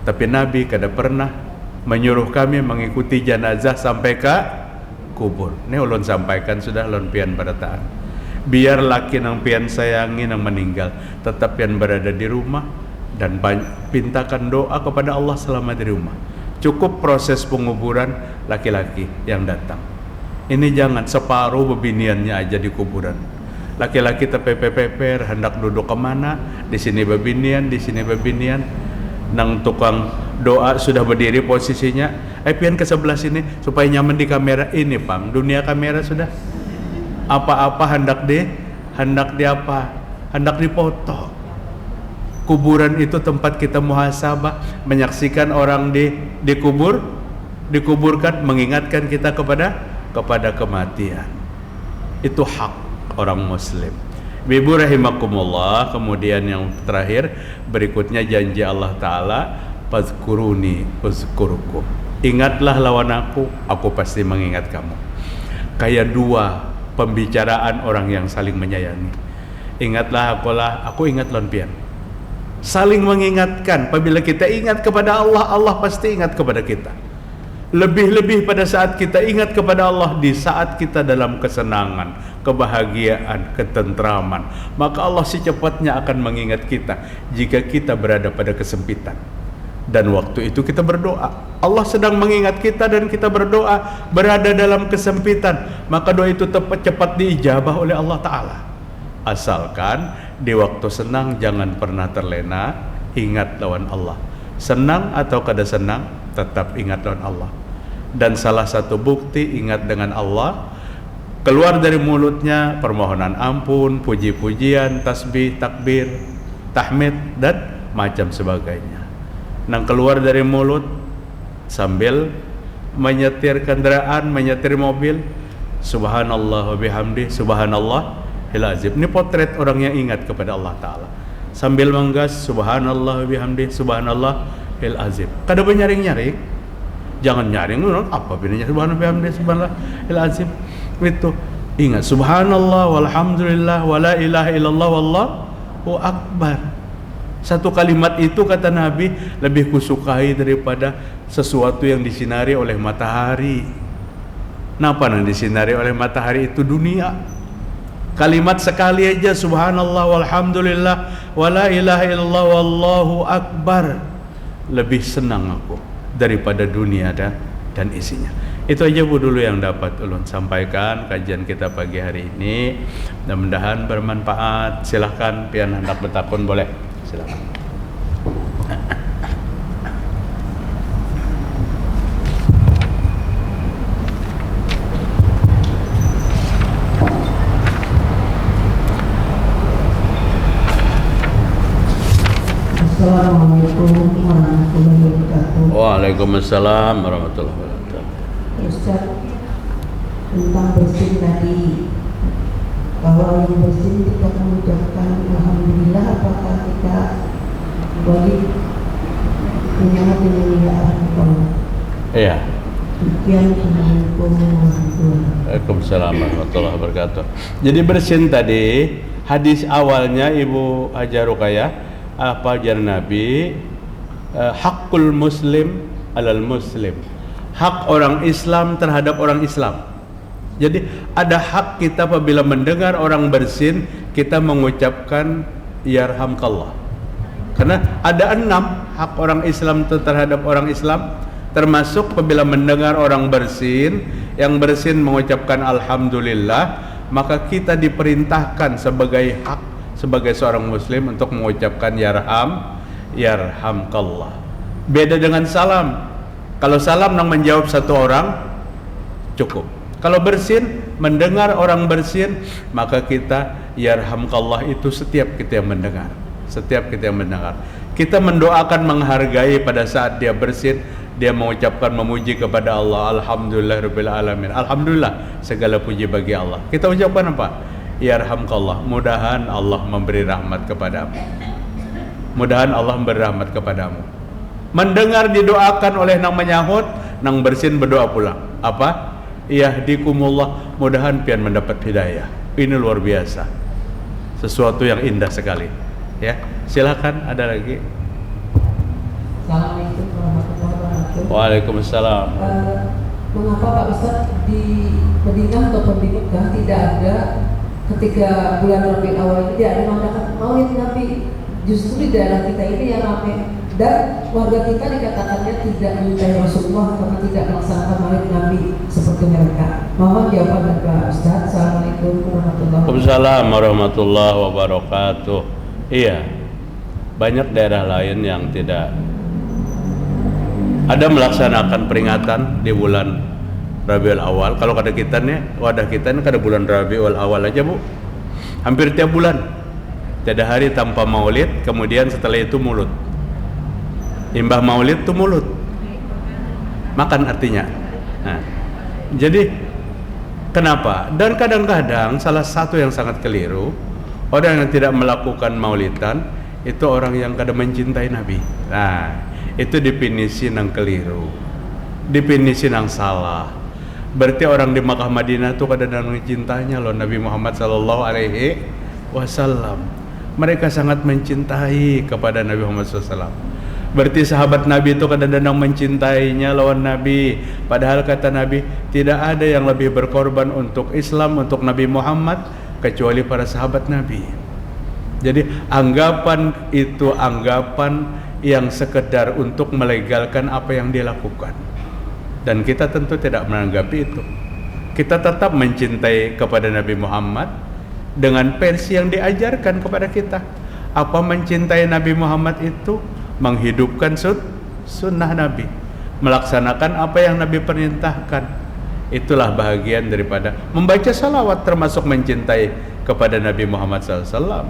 Tapi Nabi kada pernah menyuruh kami mengikuti jenazah sampai ke kubur. Ini ulun sampaikan sudah ulun pian pada taat. Biar laki nang pian sayangi nang meninggal tetap pian berada di rumah dan pintakan doa kepada Allah selama di rumah. Cukup proses penguburan laki-laki yang datang. Ini jangan separuh bebiniannya aja di kuburan. Laki-laki terpeper-peper hendak duduk kemana, di sini babinian, di sini babinian. Nang tukang doa sudah berdiri posisinya, pian ke sebelah sini supaya nyaman di kamera ini pang. Dunia kamera sudah apa-apa hendak dipoto. Kuburan itu tempat kita muhasabah, menyaksikan orang dikuburkan, mengingatkan kita kepada kematian. Itu hak orang muslim. Ibu rahimakumullah. Kemudian yang terakhir berikutnya janji Allah Ta'ala, fazkuruni uzkurukum, ingatlah lawan aku pasti mengingat kamu. Kayak dua pembicaraan orang yang saling menyayangi. Ingatlah aku ingat lawan pian. Saling mengingatkan. Apabila kita ingat kepada Allah, Allah pasti ingat kepada kita. Lebih-lebih pada saat kita ingat kepada Allah, di saat kita dalam kesenangan, kebahagiaan, ketentraman, maka Allah secepatnya akan mengingat kita jika kita berada pada kesempitan. Dan waktu itu kita berdoa. Allah sedang mengingat kita dan kita berdoa, berada dalam kesempitan, maka doa itu cepat diijabah oleh Allah Ta'ala. Asalkan di waktu senang jangan pernah terlena, ingat lawan Allah. Senang atau kada senang, tetap ingat lawan Allah. Dan salah satu bukti ingat dengan Allah, keluar dari mulutnya permohonan ampun, puji-pujian, tasbih, takbir, tahmid, dan macam sebagainya. Nang keluar dari mulut sambil menyetir kendaraan, menyetir mobil, subhanallah wa bihamdi, subhanallahil azim. Ini potret orang yang ingat kepada Allah Ta'ala. Sambil menggas, subhanallah wa bihamdi, subhanallahil azim. Kada bernyaring-nyaring. Jangan nyaring, apa bedanya subhanallah wa bihamdi, subhanallahil azim. Itu ingat, subhanallah walhamdulillah wala ilaha illallah wallahu akbar. Satu kalimat itu, kata Nabi, lebih kusukai daripada sesuatu yang disinari oleh matahari. Napa yang disinari oleh matahari itu? Dunia. Kalimat sekali aja, subhanallah walhamdulillah wala ilaha illallah wallahu akbar, lebih senang aku daripada dunia dan isinya. Itu aja Bu dulu yang dapat ulun sampaikan kajian kita pagi hari ini. Mudah-mudahan bermanfaat. Silahkan pian hendak bertakun boleh. Silakan. Assalamualaikum warahmatullahi wabarakatuh. Waalaikumsalam warahmatullahi wabarakatuh. Ustaz, tentang bersin tadi, bahwa yang bersin kita mengucapkan alhamdulillah, apakah kita wajib menyambut dengan Allah? Iya. Sekian, assalamualaikum warahmatullahi wabarakatuh. Waalaikumsalam warahmatullahi wabarakatuh. Jadi bersin tadi, hadis awalnya Ibu Hajar Ruqayyah, apa ajar Nabi, hakul muslim alal muslim, hak orang Islam terhadap orang Islam. Jadi ada hak kita apabila mendengar orang bersin, kita mengucapkan yarhamkallah. Karena ada 6 hak orang Islam terhadap orang Islam, termasuk apabila mendengar orang bersin, yang bersin mengucapkan alhamdulillah, maka kita diperintahkan sebagai hak sebagai seorang muslim untuk mengucapkan yarhamkallah. Beda dengan salam. Kalau salam nang menjawab satu orang cukup. Kalau bersin, mendengar orang bersin, maka kita yarhamkallah itu setiap kita yang mendengar. Setiap kita yang mendengar. Kita mendoakan, menghargai pada saat dia bersin, dia mengucapkan memuji kepada Allah, alhamdulillahirabbil alamin. Alhamdulillah, segala puji bagi Allah. Kita ucapkan apa? Yarhamkallah, mudahan Allah memberi rahmat kepadamu. Mudahan Allah memberi rahmat kepadamu. Mendengar didoakan oleh nang menyahut, nang bersin berdoa pulang. Apa? Yahdikumullah, mudahan pian mendapat hidayah. Ini luar biasa. Sesuatu yang indah sekali. Ya, silakan ada lagi. Assalamualaikum warahmatullahi wabarakatuh. Waalaikumsalam. Mengapa Pak Ustaz di Madinah atau di Mekah tidak ada ketika bulan Rabiul Awal ini tidak ada mengadakan Maulid Nabi? Justru di daerah kita ini yang ramai, dan warga kita dikatakannya tidak menyukai Rasulullah karena tidak melaksanakan Maulid Nabi seperti mereka. Mohon jawaban dari Pak Ustaz. Assalamualaikum warahmatullahi wabarakatuh. Waalaikumsalam warahmatullahi wabarakatuh. Iya, banyak daerah lain yang tidak ada melaksanakan peringatan di bulan Rabiul Awal. Kalau kada kita nih, wadah kita nih kada bulan Rabiul Awal aja Bu, hampir tiap bulan tiada hari tanpa maulid. Kemudian setelah itu mulut, imbah maulid itu mulut, makan artinya. Nah, jadi kenapa? Dan kadang-kadang salah satu yang sangat keliru, orang yang tidak melakukan maulidan itu orang yang kada mencintai Nabi. Nah, itu definisi yang keliru, definisi yang salah. Berarti orang di Makkah Madinah itu kadang-kadang mencintainya loh Nabi Muhammad sallallahu alaihi wasallam. Mereka sangat mencintai kepada Nabi Muhammad SAW. Berarti sahabat Nabi itu kadang-kadang mencintainya lawan Nabi. Padahal kata Nabi, tidak ada yang lebih berkorban untuk Islam, untuk Nabi Muhammad, kecuali para sahabat Nabi. Jadi anggapan itu anggapan yang sekedar untuk melegalkan apa yang dia lakukan. Dan kita tentu tidak menanggapi itu. Kita tetap mencintai kepada Nabi Muhammad dengan versi yang diajarkan kepada kita. Apa mencintai Nabi Muhammad itu? Menghidupkan sunnah Nabi, melaksanakan apa yang Nabi perintahkan. Itulah bahagian daripada membaca salawat, termasuk mencintai kepada Nabi Muhammad SAW.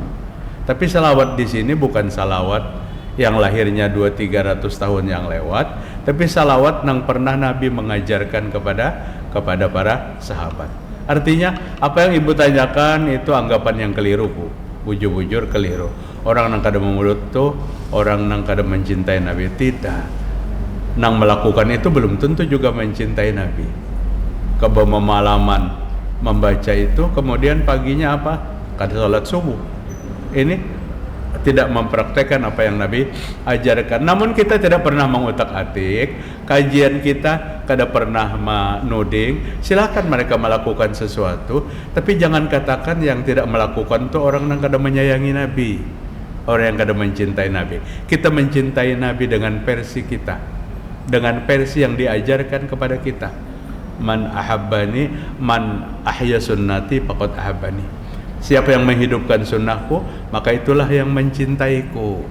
Tapi salawat di sini bukan salawat yang lahirnya 200-300 tahun yang lewat, tapi salawat yang pernah Nabi mengajarkan kepada para sahabat. Artinya apa yang ibu tanyakan itu anggapan yang keliru, Bu. Bujur-bujur keliru. Orang nang kada memulut tuh orang nang kada mencintai Nabi, tidak. Nang melakukan itu belum tentu juga mencintai Nabi. Kebemalaman membaca itu, kemudian paginya apa? Kada sholat subuh. Ini tidak mempraktekkan apa yang Nabi ajarkan. Namun kita tidak pernah mengutak-atik, kajian kita kada pernah menuding. Silakan mereka melakukan sesuatu, tapi jangan katakan yang tidak melakukan itu orang yang kada menyayangi Nabi, orang yang kada mencintai Nabi. Kita mencintai Nabi dengan versi kita, dengan versi yang diajarkan kepada kita. Man ahabbani, man ahya sunnati faqad ahabbani. Siapa yang menghidupkan sunnahku, maka itulah yang mencintaiku.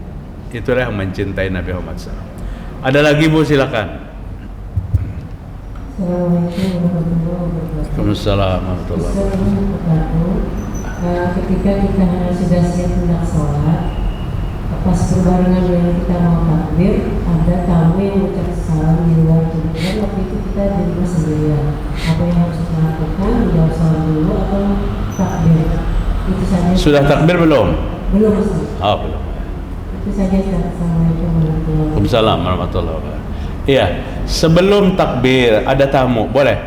Itulah yang mencintai Nabi Muhammad SAW. Ada lagi, Bu, silakan. Waalaikumsalam warahmatullahi wabarakatuh. Ketika kita sudah siap hendak sholat, pas berbarengan dengan kita mau takbir, ada tamu yang mengucap salam di luar. Kemudian waktu itu kita di rumah sendirian. Apa yang harus kita lakukan? Menjawab salam dulu atau takbir? Itu saja. Sudah takbir belum? Belum, Ustaz. Oh, belum. Itu saja, Ustaz. Assalamualaikum warahmatullahi wabarakatuh. Waalaikumsalam warahmatullahi wabarakatuh. Iya, sebelum takbir ada tamu, boleh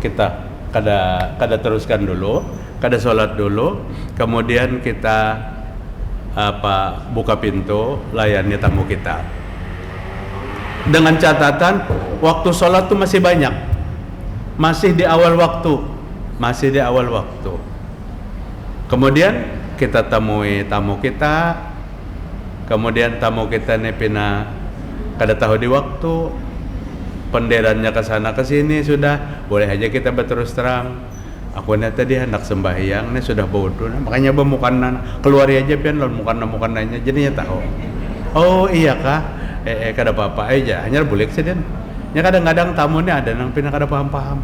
kita kada teruskan dulu, kada sholat dulu, kemudian kita buka pintu, layani tamu kita. Dengan catatan waktu sholat tuh masih banyak, masih di awal waktu. Kemudian kita temui tamu kita, kemudian tamu kita ini pina kada tahu di waktu, penderannya ke sana ke sini, sudah boleh aja kita berterus terang. Aku ini tadi hendak sembahyang, ini sudah bodoh, makanya bemukanan keluar aja pian lawan mukanannya, jadinya tahu. Oh iya kah? Kada apa-apa aja, hanya boleh sedin. Ya kadang-kadang tamu ini ada nang pina kada paham-paham.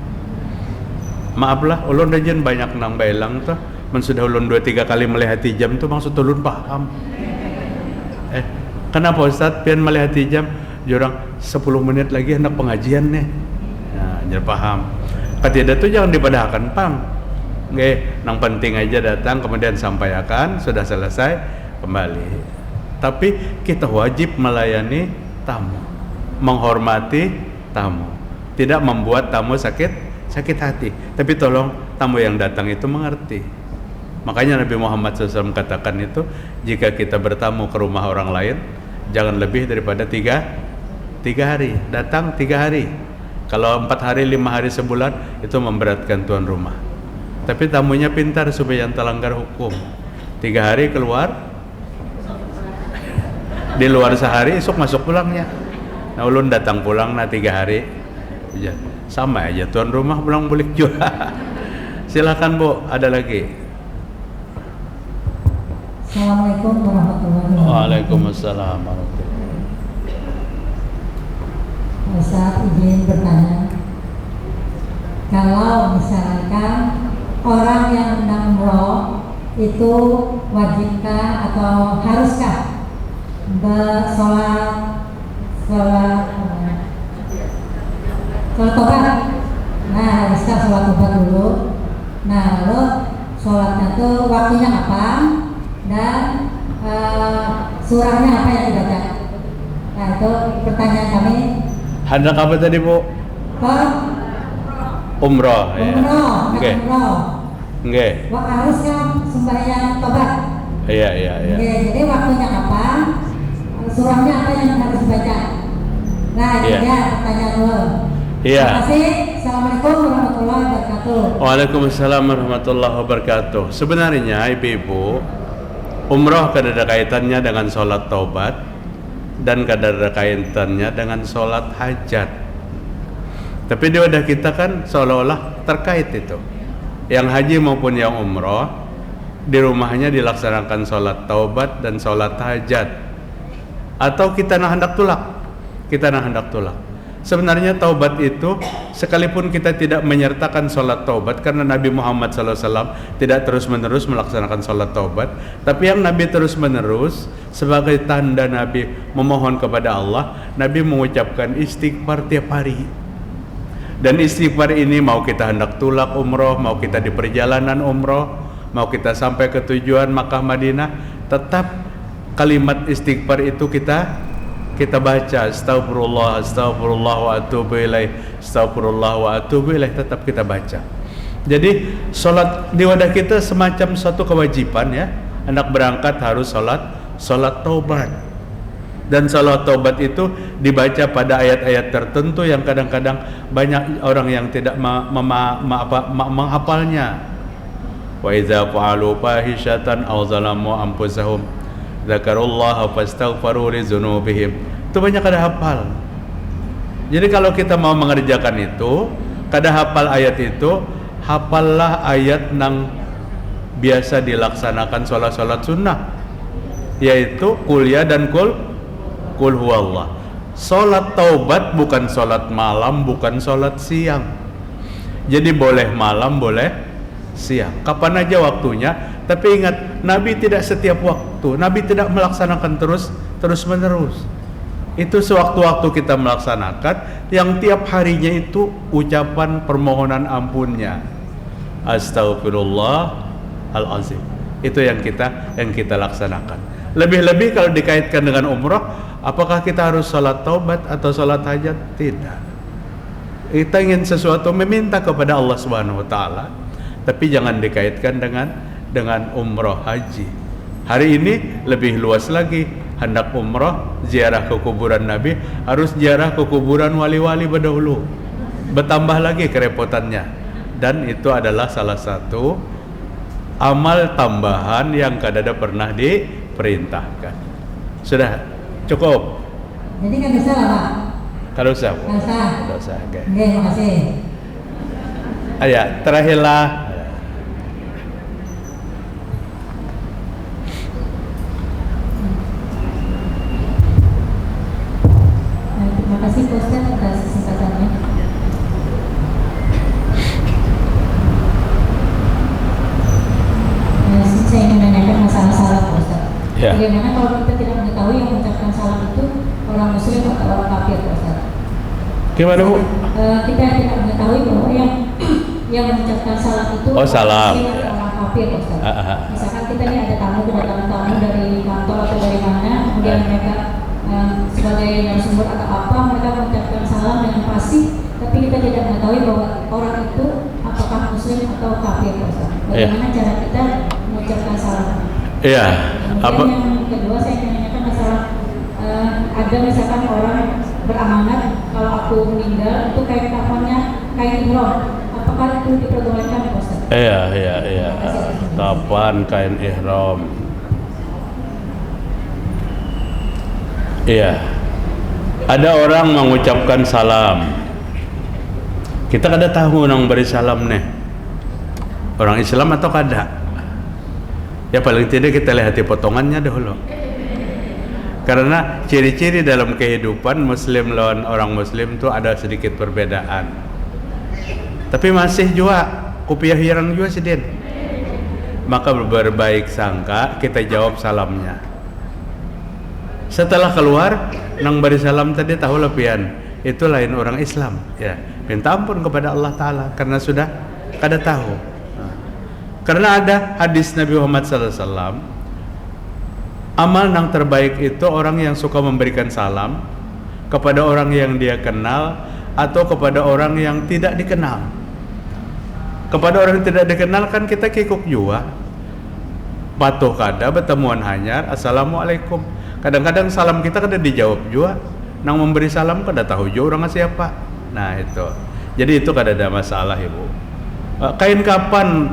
Maaflah, ulun dajen banyak nang bailang tuh. Men sudah ulun 2-3 kali melihati jam tuh maksud ulun paham. Kenapa Ustaz pian melihati jam? Jurang 10 menit lagi hendak pengajian nih. Nah, jadi paham. Ketiada tuh jangan dipadahkan pam. Nggih, nang penting aja datang kemudian sampaikan, sudah selesai kembali. Tapi kita wajib melayani tamu, menghormati tamu, tidak membuat tamu sakit hati. Tapi tolong tamu yang datang itu mengerti. Makanya Nabi Muhammad SAW katakan itu, jika kita bertamu ke rumah orang lain, jangan lebih daripada 3 hari. Datang 3 hari. Kalau 4 hari, 5 hari, sebulan, itu memberatkan tuan rumah. Tapi tamunya pintar supaya yang terlanggar hukum. 3 hari keluar, di luar sehari, esok masuk pulangnya. Nah ulun datang pulang 3 hari, sama aja tuan rumah pulang balik juga. Silakan Bu, ada lagi. Assalamualaikum warahmatullahi wabarakatuh. Waalaikumsalam warahmatullahi wabarakatuh. Ustaz izin bertanya, kalau misalkan orang yang hendak umroh itu wajibkah atau haruskah bersolat tobat? Nah, haruskah sholat tobat dulu? Nah, lalu sholatnya tuh waktunya apa? Dan surahnya apa yang dibaca? Nah, itu pertanyaan kami. Hendak apa tadi Bu? Umroh. Umroh. Oke. Nggih. Wah, harusnya sembahyang tobat. Iya. Oke, jadi waktunya apa? Surahnya apa yang harus dibaca? Nah, ini dia pertanyaan lo. Iya. Terima kasih. Assalamualaikum warahmatullahi wabarakatuh. Waalaikumsalam warahmatullahi wabarakatuh. Sebenarnya ibu-ibu, umroh kada ada kaitannya dengan sholat taubat, dan kadang ada kaitannya dengan sholat hajat. Tapi di wadah kita kan seolah-olah terkait itu. Yang haji maupun yang umroh di rumahnya dilaksanakan sholat taubat dan sholat hajat. Atau kita nah hendak tulak. Sebenarnya taubat itu sekalipun kita tidak menyertakan sholat taubat, karena Nabi Muhammad SAW tidak terus-menerus melaksanakan sholat taubat, tapi yang Nabi terus-menerus sebagai tanda Nabi memohon kepada Allah, Nabi mengucapkan istighfar tiap hari. Dan istighfar ini mau kita hendak tulak umroh, mau kita di perjalanan umroh, mau kita sampai ke tujuan Makkah Madinah, tetap kalimat istighfar itu kita baca, astagfirullah wa atubu ilaih, astagfirullah wa atubu ilaih, tetap kita baca. Jadi sholat di wadah kita semacam suatu kewajiban ya. Hendak berangkat harus sholat taubat. Dan sholat taubat itu dibaca pada ayat-ayat tertentu yang kadang-kadang banyak orang yang tidak menghafalnya. Wa idza fa'alu fahishatan aw zalamu anfusahum dzakarullaha fastaghfiru li dzunubihim. Itu banyak kada hafal. Jadi kalau kita mau mengerjakan itu, kada hafal ayat itu, hafallah ayat yang biasa dilaksanakan sholat sunnah, yaitu qul ya dan qul huwallah. Sholat taubat bukan sholat malam, bukan sholat siang. Jadi boleh malam, boleh siang, kapan aja waktunya. Tapi ingat, Nabi tidak setiap waktu, Nabi tidak melaksanakan terus-menerus. Itu sewaktu-waktu kita melaksanakan, yang tiap harinya itu ucapan permohonan ampunnya, Astaghfirullahalazim. Itu yang kita laksanakan. Lebih-lebih kalau dikaitkan dengan umroh, apakah kita harus sholat taubat atau sholat hajat? Tidak. Kita ingin sesuatu meminta kepada Allah Subhanahu Wa Taala, tapi jangan dikaitkan dengan umroh haji. Hari ini lebih luas lagi, hendak umroh ziarah ke kuburan Nabi, harus ziarah ke kuburan wali-wali berdahulu, bertambah lagi kerepotannya. Dan itu adalah salah satu amal tambahan yang kadada pernah diperintahkan. Sudah cukup? Jadi kan bisa lah Pak? Kalau usah Bu. Kalau usah. Oke. Terima kasih. Ayah, terakhirlah. Terima kasih Pak Ustaz atas kesempatannya. Saya ingin menanyakan masalah salam Pak Ustaz. Ya. Bagaimana kalau kita tidak mengetahui yang mengucapkan salam itu orang muslim atau orang kafir Pak Ustaz? Gimana Bu? Kita tidak mengetahui bahwa yang mengucapkan salam itu salam. muslim atau orang kafir Pak Ustaz. Misalkan kita ini ada kedatangan tamu dari kantor atau dari mana, kemudian mereka sebagai narasumber atau apa, mereka mengucapkan salam dengan fasih, tapi kita tidak mengetahui bahwa orang itu apakah muslim atau kafir Pak Ustaz. Bagaimana cara kita mengucapkan salam? Iya. Kemudian yang kedua saya ingin menanyakan masalah ada misalkan orang beramanat kalau aku meninggal itu kain kafannya kain ihram, apakah itu diperbolehkan Pak Ustaz? Iya. Kapan kain ihram? Iya. Ada orang mengucapkan salam. Kita kada tahu nang beri salam nih, orang Islam atau kada. Ya paling tidak kita lihat potongannya dahulu. Karena ciri-ciri dalam kehidupan Muslim lawan orang Muslim itu ada sedikit perbedaan. Tapi masih juga kopiah hirang juga sedin. Maka berbaik sangka kita jawab salamnya. Setelah keluar nang beri salam tadi tahu lepian itu lain orang Islam. Ya minta ampun kepada Allah Taala karena sudah kada tahu. Karena ada hadis Nabi Muhammad SAW, amal yang terbaik itu orang yang suka memberikan salam kepada orang yang dia kenal atau kepada orang yang tidak dikenal. Kepada orang yang tidak dikenal kan kita kikuk juga, patuh kada, bertemuan hanyar, assalamualaikum. Kadang-kadang salam kita kada dijawab juga, nang memberi salam kada tahu juga orang siapa. Nah itu, jadi itu kada ada masalah Ibu. Kain kapan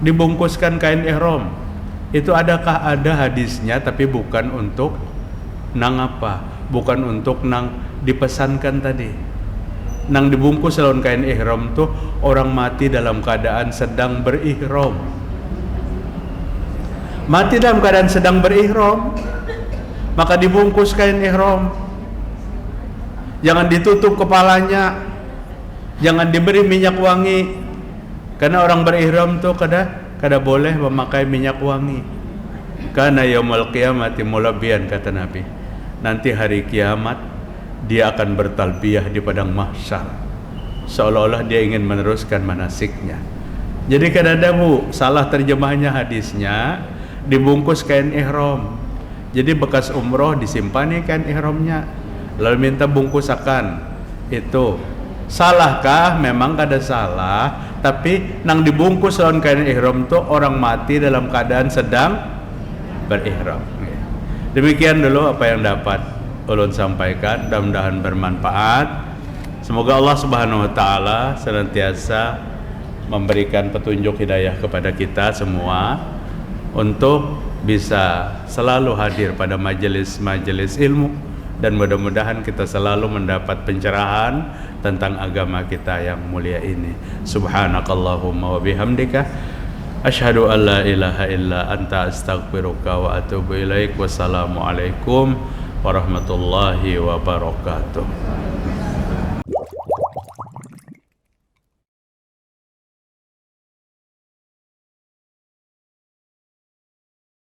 dibungkuskan kain ihram? Itu adakah ada hadisnya, tapi bukan untuk nang apa? bukan untuk nang dipesankan tadi. Nang dibungkus lawan kain ihram tuh orang mati dalam keadaan sedang berihram. Mati dalam keadaan sedang berihram, maka dibungkus kain ihram. Jangan ditutup kepalanya, jangan diberi minyak wangi, karena orang berihram tuh kada boleh memakai minyak wangi. Karena yaumul qiyamati mulabbiyan, kata Nabi. Nanti hari kiamat dia akan bertalbiyah di padang mahsyar, seolah-olah dia ingin meneruskan manasiknya. Jadi kadang-kadang Bu, salah terjemahnya hadisnya, dibungkus kain ihram. Jadi bekas umroh disimpani kain ihramnya, lalu minta bungkusakan. Itu salahkah? Memang kada salah, tapi nang dibungkus lawan kain ihram tuh orang mati dalam keadaan sedang berihram. Demikian dulu apa yang dapat ulun sampaikan, mudah-mudahan bermanfaat. Semoga Allah Subhanahu wa taala senantiasa memberikan petunjuk hidayah kepada kita semua untuk bisa selalu hadir pada majelis-majelis ilmu, dan mudah-mudahan kita selalu mendapat pencerahan tentang agama kita yang mulia ini. Subhanakallahumma wa bihamdika asyhadu an la ilaha illa anta astaghfiruka wa atubu ilaik. Wassalamualaikum warahmatullahi wabarakatuh.